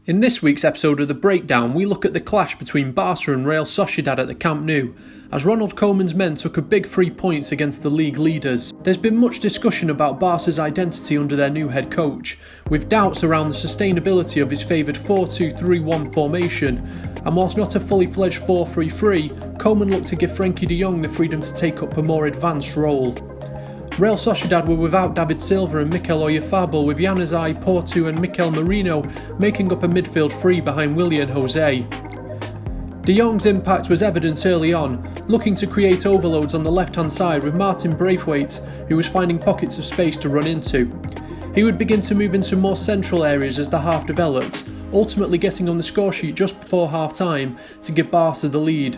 In this week's episode of The Breakdown, we look at the clash between Barca and Real Sociedad at the Camp Nou, as Ronald Koeman's men took a big 3 points against the league leaders. There's been much discussion about Barca's identity under their new head coach, with doubts around the sustainability of his favoured 4-2-3-1 formation, and whilst not a fully fledged 4-3-3, Koeman looked to give Frenkie de Jong the freedom to take up a more advanced role. Real Sociedad were without David Silva and Mikel Oyarzabal, with Januzaj, Porto and Mikel Merino making up a midfield three behind Willian Jose. De Jong's impact was evident early on, looking to create overloads on the left-hand side with Martin Braithwaite, who was finding pockets of space to run into. He would begin to move into more central areas as the half developed, ultimately getting on the scoresheet just before half-time to give Barca the lead.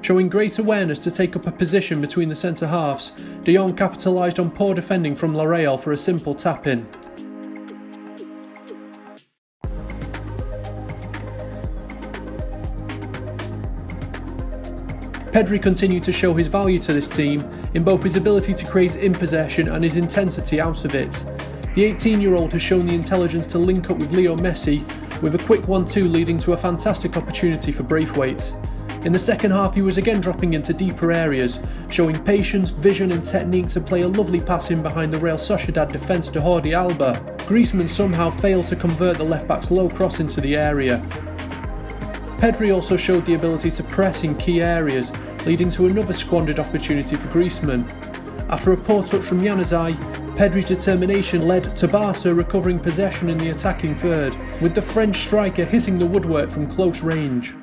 Showing great awareness to take up a position between the centre-halves, De Jong capitalised on poor defending from Real for a simple tap-in. Pedri continued to show his value to this team in both his ability to create in possession and his intensity out of it. The 18-year-old has shown the intelligence to link up with Leo Messi, with a quick 1-2 leading to a fantastic opportunity for Braithwaite. In the second half, he was again dropping into deeper areas, showing patience, vision and technique to play a lovely pass in behind the Real Sociedad defence to Jordi Alba. Griezmann somehow failed to convert the left-back's low cross into the area. Pedri also showed the ability to press in key areas, leading to another squandered opportunity for Griezmann. After a poor touch from Januzaj, Pedri's determination led to Barca recovering possession in the attacking third, with the French striker hitting the woodwork from close range.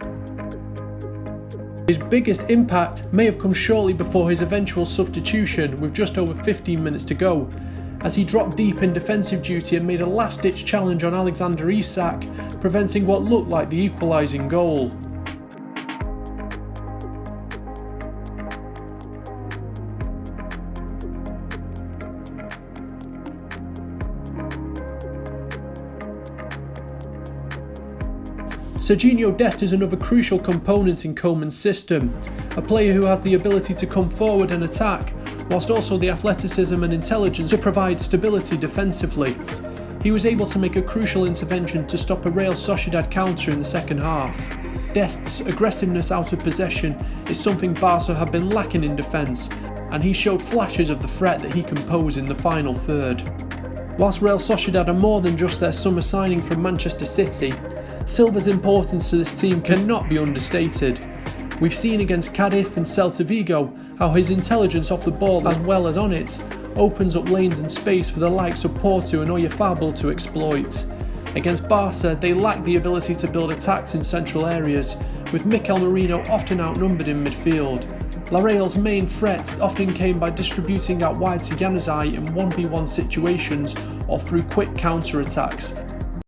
His biggest impact may have come shortly before his eventual substitution, with just over 15 minutes to go, as he dropped deep in defensive duty and made a last-ditch challenge on Alexander Isak, preventing what looked like the equalising goal. Sergino Dest is another crucial component in Koeman's system, a player who has the ability to come forward and attack, whilst also the athleticism and intelligence to provide stability defensively. He was able to make a crucial intervention to stop a Real Sociedad counter in the second half. Dest's aggressiveness out of possession is something Barca have been lacking in defence, and he showed flashes of the threat that he can pose in the final third. Whilst Real Sociedad are more than just their summer signing from Manchester City, Silva's importance to this team cannot be understated. We've seen against Cadiz and Celta Vigo how his intelligence off the ball as well as on it opens up lanes and space for the likes of Porto and Oyarzabal to exploit. Against Barca, they lack the ability to build attacks in central areas, with Mikel Merino often outnumbered in midfield. Real's main threat often came by distributing out wide to Januzaj in 1v1 situations or through quick counter-attacks,